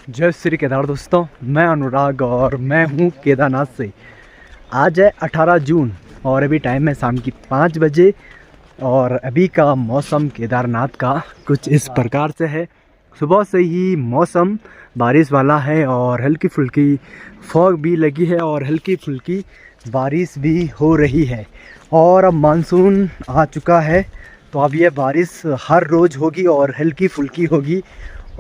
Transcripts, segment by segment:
जय श्री केदार दोस्तों, मैं अनुराग और मैं हूँ केदारनाथ से। आज है 18 जून और अभी टाइम है शाम की 5 बजे और अभी का मौसम केदारनाथ का कुछ इस प्रकार से है। सुबह से ही मौसम बारिश वाला है और हल्की फुल्की फॉग भी लगी है और हल्की फुल्की बारिश भी हो रही है और अब मानसून आ चुका है। तो अब ये बारिश हर रोज़ होगी और हल्की फुल्की होगी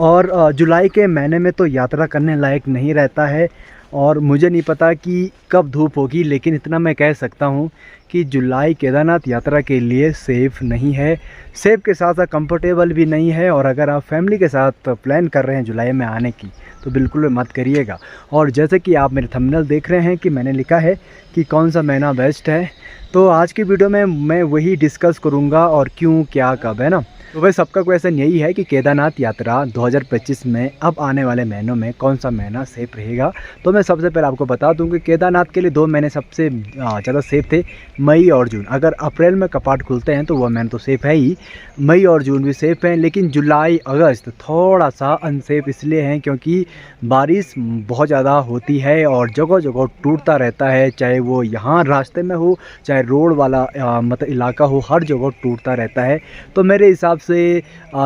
और जुलाई के महीने में तो यात्रा करने लायक नहीं रहता है और मुझे नहीं पता कि कब धूप होगी, लेकिन इतना मैं कह सकता हूँ कि जुलाई केदारनाथ यात्रा के लिए सेफ़ नहीं है। सेफ़ के साथ साथ कंफर्टेबल भी नहीं है और अगर आप फैमिली के साथ प्लान कर रहे हैं जुलाई में आने की तो बिल्कुल मत करिएगा। और जैसे कि आप मेरे थंबनेल देख रहे हैं कि मैंने लिखा है कि कौन सा महीना बेस्ट है, तो आज की वीडियो में मैं वही डिस्कस करूँगा और क्यों क्या कब, है ना। तो वह सबका क्वेश्चन यही है कि केदारनाथ यात्रा 2025 में अब आने वाले महीनों में कौन सा महीना सेफ रहेगा। तो मैं सबसे पहले आपको बता दूं कि केदारनाथ के लिए 2 महीने सबसे ज़्यादा सेफ थे, मई और जून। अगर अप्रैल में कपाट खुलते हैं तो वह महीना तो सेफ़ है ही, मई और जून भी सेफ़ हैं, लेकिन जुलाई अगस्त थोड़ा सा अनसेफ इसलिए हैं क्योंकि बारिश बहुत ज़्यादा होती है और जगह जगह टूटता रहता है, चाहे वो यहाँ रास्ते में हो चाहे रोड वाला मतलब इलाका हो, हर जगह टूटता रहता है। तो मेरे हिसाब से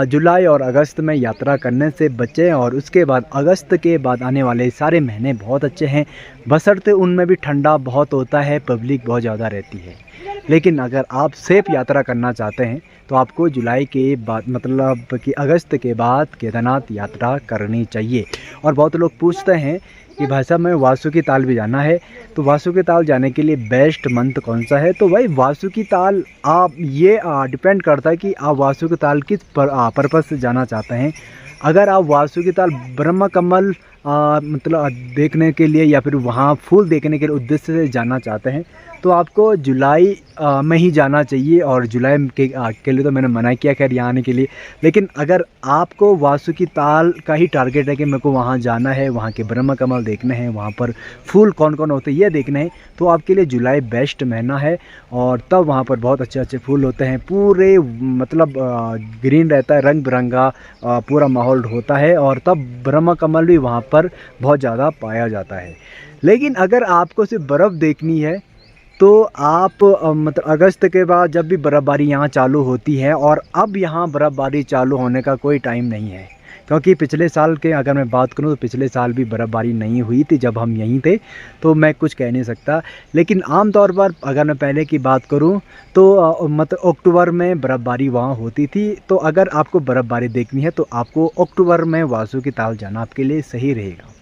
जुलाई और अगस्त में यात्रा करने से बचें और उसके बाद अगस्त के बाद आने वाले सारे महीने बहुत अच्छे हैं, बशर्ते उनमें भी ठंडा बहुत होता है, पब्लिक बहुत ज़्यादा रहती है। लेकिन अगर आप सेफ यात्रा करना चाहते हैं तो आपको जुलाई के बाद मतलब कि अगस्त के बाद केदारनाथ यात्रा करनी चाहिए। और बहुत लोग पूछते हैं कि भाई साहब मैं वासुकी ताल भी जाना है, तो वासुकी ताल जाने के लिए बेस्ट मंथ कौन सा है। तो भाई वासुकी ताल आप ये डिपेंड करता है कि आप वासुकी ताल किस पर्पज़ से जाना चाहते हैं। अगर आप वासुकी ताल ब्रह्म कमल मतलब देखने के लिए या फिर वहाँ फूल देखने के लिए उद्देश्य से जाना चाहते हैं तो आपको जुलाई में ही जाना चाहिए। और जुलाई के लिए तो मैंने मना किया खैर यहाँ आने के लिए, लेकिन अगर आपको वासुकी ताल का ही टारगेट है कि मेरे को वहाँ जाना है, वहाँ के ब्रह्म कमल देखने हैं, वहाँ पर फूल कौन कौन होते हैं ये देखने हैं, तो आपके लिए जुलाई बेस्ट महीना है। और तब वहाँ पर बहुत अच्छे अच्छे फूल होते हैं, पूरे मतलब ग्रीन रहता है, रंग बिरंगा पूरा माहौल होता है और तब ब्रह्म कमल भी वहाँ पर बहुत ज़्यादा पाया जाता है। लेकिन अगर आपको सिर्फ बर्फ़ देखनी है तो आप मतलब अगस्त के बाद जब भी बर्फ़बारी यहाँ चालू होती है, और अब यहाँ बर्फ़बारी चालू होने का कोई टाइम नहीं है क्योंकि पिछले साल के अगर मैं बात करूँ तो पिछले साल भी बर्फ़बारी नहीं हुई थी जब हम यहीं थे, तो मैं कुछ कह नहीं सकता। लेकिन आम तौर पर अगर मैं पहले की बात करूँ तो मतलब अक्टूबर में बर्फ़बारी वहाँ होती थी। तो अगर आपको बर्फ़बारी देखनी है तो आपको अक्टूबर में वासुकी ताल जाना आपके लिए सही रहेगा,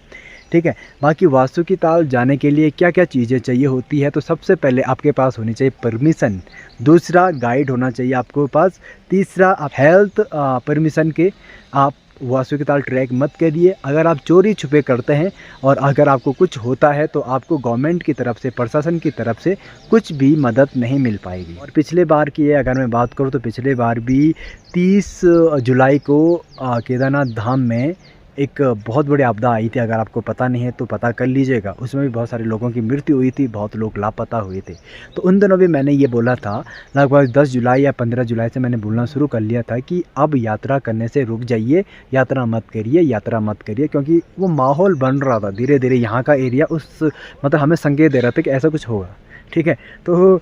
ठीक है। बाकी वासुकी ताल जाने के लिए क्या क्या चीज़ें चाहिए होती है, तो सबसे पहले आपके पास होनी चाहिए परमिशन, दूसरा गाइड होना चाहिए आपके पास, तीसरा आप हेल्थ परमिशन के आप वासुकी ताल ट्रैक मत करिए। अगर आप चोरी छुपे करते हैं और अगर आपको कुछ होता है तो आपको गवर्नमेंट की तरफ से, प्रशासन की तरफ से कुछ भी मदद नहीं मिल पाएगी। और पिछले बार की अगर मैं बात करूं तो पिछले बार भी 30 जुलाई को केदारनाथ धाम में एक बहुत बड़ी आपदा आई थी। अगर आपको पता नहीं है तो पता कर लीजिएगा, उसमें भी बहुत सारे लोगों की मृत्यु हुई थी, बहुत लोग लापता हुए थे। तो उन दिनों भी मैंने ये बोला था, लगभग 10 जुलाई या 15 जुलाई से मैंने बोलना शुरू कर लिया था कि अब यात्रा करने से रुक जाइए, यात्रा मत करिए, यात्रा मत करिए, क्योंकि वो माहौल बन रहा था धीरे धीरे यहाँ का एरिया उस मतलब हमें संकेत दे रहा था कि ऐसा कुछ होगा, ठीक है। तो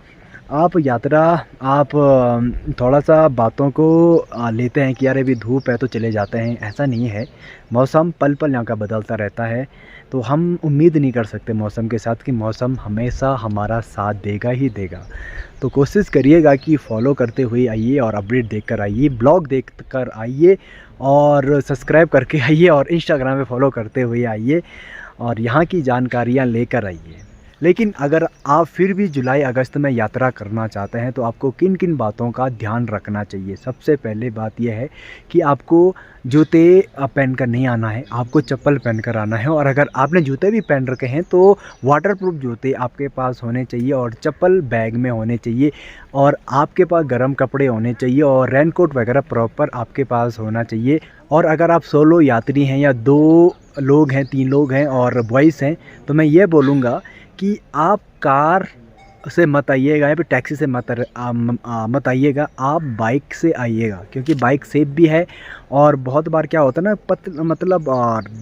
आप यात्रा आप थोड़ा सा बातों को लेते हैं कि यार अभी धूप है तो चले जाते हैं, ऐसा नहीं है। मौसम पल पल यहाँ का बदलता रहता है, तो हम उम्मीद नहीं कर सकते मौसम के साथ कि मौसम हमेशा हमारा साथ देगा ही देगा। तो कोशिश करिएगा कि फॉलो करते हुए आइए और अपडेट देखकर आइए, ब्लॉग देख कर आइए और सब्सक्राइब करके आइए और इंस्टाग्राम पे फॉलो करते हुए आइए और यहाँ की जानकारियाँ लेकर आइए। लेकिन अगर आप फिर भी जुलाई अगस्त में यात्रा करना चाहते हैं तो आपको किन किन बातों का ध्यान रखना चाहिए। सबसे पहले बात यह है कि आपको जूते पहन कर नहीं आना है, आपको चप्पल पहन कर आना है। और अगर आपने जूते भी पहन रखे हैं तो वाटरप्रूफ जूते आपके पास होने चाहिए और चप्पल बैग में होने चाहिए और आपके पास गर्म कपड़े होने चाहिए और रेनकोट वगैरह प्रॉपर आपके पास होना चाहिए। और अगर आप सोलो यात्री हैं या 2 लोग हैं, 3 लोग हैं और बॉयज़ हैं, तो मैं ये बोलूँगा कि आप कार से मत आइएगा, यहाँ पे टैक्सी से मत आइएगा, आप बाइक से आइएगा, क्योंकि बाइक सेफ भी है। और बहुत बार क्या होता है ना, मतलब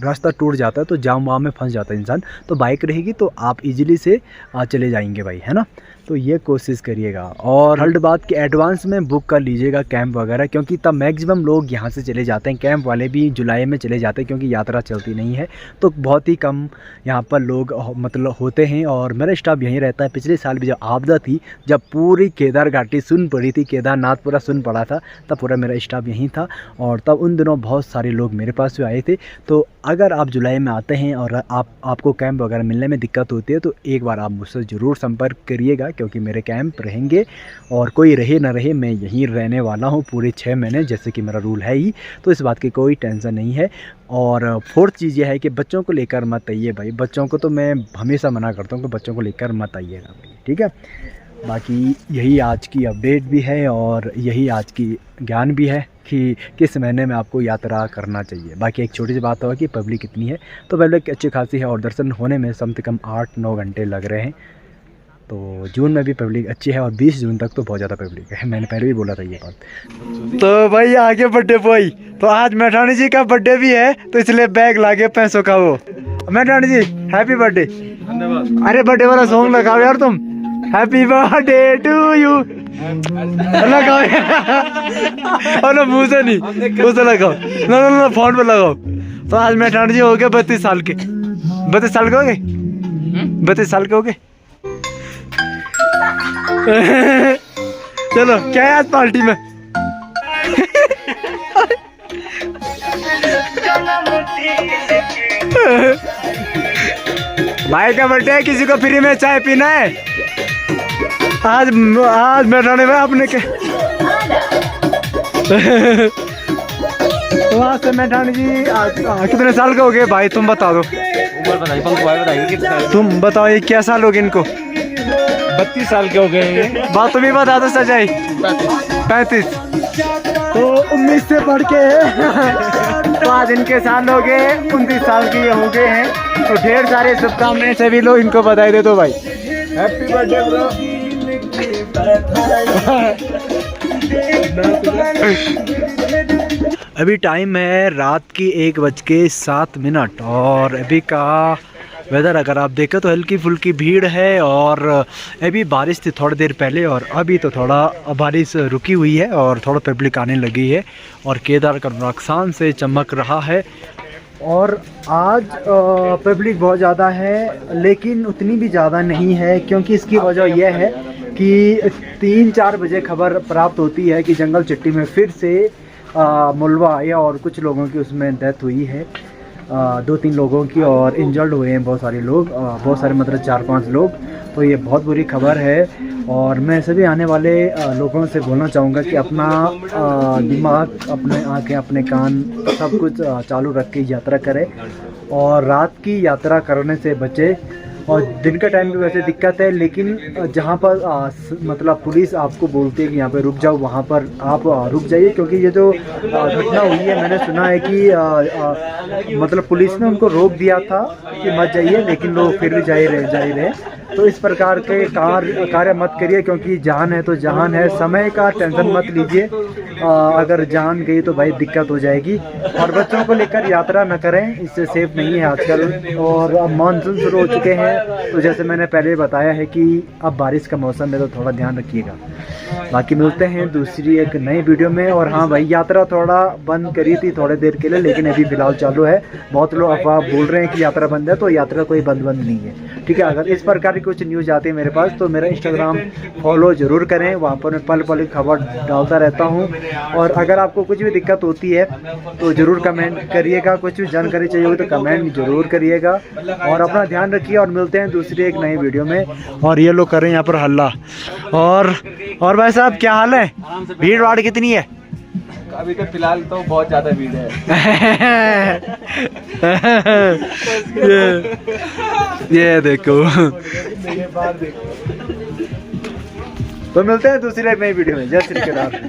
रास्ता टूट जाता है तो जाम वाम में फंस जाता है इंसान, तो बाइक रहेगी तो आप इजीली से चले जाएंगे भाई, है ना। तो ये कोशिश करिएगा। और थर्ड बात कि एडवांस में बुक कर लीजिएगा कैंप वगैरह, क्योंकि तब मैक्सिमम लोग यहाँ से चले जाते हैं। कैंप वाले भी जुलाई में चले जाते हैं, क्योंकि यात्रा चलती नहीं है, तो बहुत ही कम यहाँ पर लोग मतलब होते हैं। और मेरा स्टाफ यहीं रहता है। पिछले साल भी जब आपदा थी, जब पूरी केदार घाटी सुन पड़ी थी, केदारनाथ पूरा सुन पड़ा था, तब पूरा मेरा स्टाफ यहीं था। और तब उन दिनों बहुत सारे लोग मेरे पास भी आए थे। तो अगर आप जुलाई में आते हैं और आपको कैंप वगैरह मिलने में दिक्कत होती है, तो एक बार आप मुझसे ज़रूर संपर्क करिएगा, क्योंकि मेरे कैंप रहेंगे। और कोई रहे ना रहे, मैं यहीं रहने वाला हूँ पूरे 6 महीने, जैसे कि मेरा रूल है ही, तो इस बात की कोई टेंशन नहीं है। और फोर्थ चीज़ ये है कि बच्चों को लेकर मत आइए भाई। बच्चों को तो मैं हमेशा मना करता हूँ कि बच्चों को लेकर मत आइएगा भाई, ठीक है। बाकी यही आज की अपडेट भी है और यही आज की ज्ञान भी है कि किस महीने में आपको यात्रा करना चाहिए। बाकी एक छोटी सी बात होगा कि पब्लिक कितनी है, तो पब्लिक अच्छी खासी है और दर्शन होने में कम से कम 8-9 घंटे लग रहे हैं। तो जून में भी पब्लिक अच्छी है और 20 जून तक तो बहुत ज़्यादा पब्लिक है, मैंने पहले भी बोला था ये बात। तो भाई आगे बर्थडे बॉय, तो आज मैठानी जी का बर्थडे भी है, तो इसलिए बैग लागे पैसों का वो। मैठानी जी हैप्पी बर्थडे। अरे बर्थडे वाला सॉन्ग लगाओ यार तुम, हैप्पी बर्थडे टू यू लगाओ। अरे मुँह से नहीं, मुँह से लगाओ, ना फोन पे लगाओ। तो आज मैठानी जी हो गए 32 साल के। 32 साल के हो गए, 32 साल के हो गए। चलो क्या है आज पार्टी में? भाई का बर्थडे है, किसी को फ्री में चाय पीना है? आज बैठाने में आपने के वहाँ से मैठानी जी कितने साल के हो गए भाई, तुम बता दो। उम्र बताइए, तुम बताओ ये क्या साल हो गए इनको? 32 साल के हो गए। बात तुम्हें बता दो सजाई। 35। तो 19 से बढ़ के तो आज इनके साल हो गए 29 साल के ये हो गए हैं। तो ढेर सारे शुभकामनाएं सभी लोग इनको बधाई दे दो भाई। Happy birthday bro. अभी टाइम है रात की 1:07 और अभी का वेदर अगर आप देखें तो हल्की फुल्की भीड़ है। और अभी बारिश थी थोड़ी देर पहले और अभी तो थोड़ा बारिश रुकी हुई है और थोड़ा पब्लिक आने लगी है और केदार का नुकसान से चमक रहा है। और आज पब्लिक बहुत ज़्यादा है, लेकिन उतनी भी ज़्यादा नहीं है, क्योंकि इसकी वजह यह है कि 3-4 बजे खबर प्राप्त होती है कि जंगल चट्टी में फिर से मुलवा आया और कुछ लोगों की उसमें डेथ हुई है, 2-3 लोगों की, और इंजर्ड हुए हैं बहुत सारे लोग, बहुत सारे मतलब 4-5 लोग। तो ये बहुत बुरी खबर है। और मैं सभी आने वाले लोगों से बोलना चाहूँगा कि अपना दिमाग, अपने आँखें, अपने कान सब कुछ चालू रख के यात्रा करें और रात की यात्रा करने से बचे। और दिन का टाइम भी वैसे दिक्कत है, लेकिन जहाँ पर मतलब पुलिस आपको बोलती है कि यहाँ पे रुक जाओ, वहाँ पर आप रुक जाइए, क्योंकि ये जो घटना हुई है मैंने सुना है कि मतलब पुलिस ने उनको रोक दिया था कि मत जाइए, लेकिन लोग फिर भी जा ही रहे। तो इस प्रकार के कार्य मत करिए, क्योंकि जान है तो जहान है, समय का टेंशन मत लीजिए। अगर जान गई तो भाई दिक्कत हो जाएगी। और बच्चों को लेकर यात्रा न करें, इससे सेफ नहीं है आजकल। और अब मानसून शुरू हो चुके हैं, तो जैसे मैंने पहले बताया है कि अब बारिश का मौसम है, तो थोड़ा ध्यान रखिएगा। बाकी मिलते हैं दूसरी एक नई वीडियो में। और हाँ भाई, यात्रा थोड़ा बंद करी थी थोड़े देर के लिए, लेकिन अभी फिलहाल चालू है। बहुत लोग अफवाह बोल रहे हैं कि यात्रा बंद है, तो यात्रा कोई बंद नहीं है, ठीक है। अगर इस प्रकार की कुछ न्यूज़ आती है मेरे पास, तो मेरा इंस्टाग्राम फॉलो ज़रूर करें, वहाँ पर मैं पल की खबर डालता रहता हूँ। और अगर आपको कुछ भी दिक्कत होती है तो ज़रूर कमेंट करिएगा, कुछ भी जानकारी चाहिए होगी तो कमेंट ज़रूर करिएगा। और अपना ध्यान रखिए और मिलते हैं दूसरी एक नई वीडियो में। और ये लोग करें यहाँ पर हल्ला। और भाई साहब क्या हाल है, भीड़ भाड़ कितनी है? अभी तो फिलहाल तो बहुत ज्यादा भीड़ है। ये देखो। तो मिलते हैं दूसरी एक नई वीडियो में। जय श्री कृष्ण।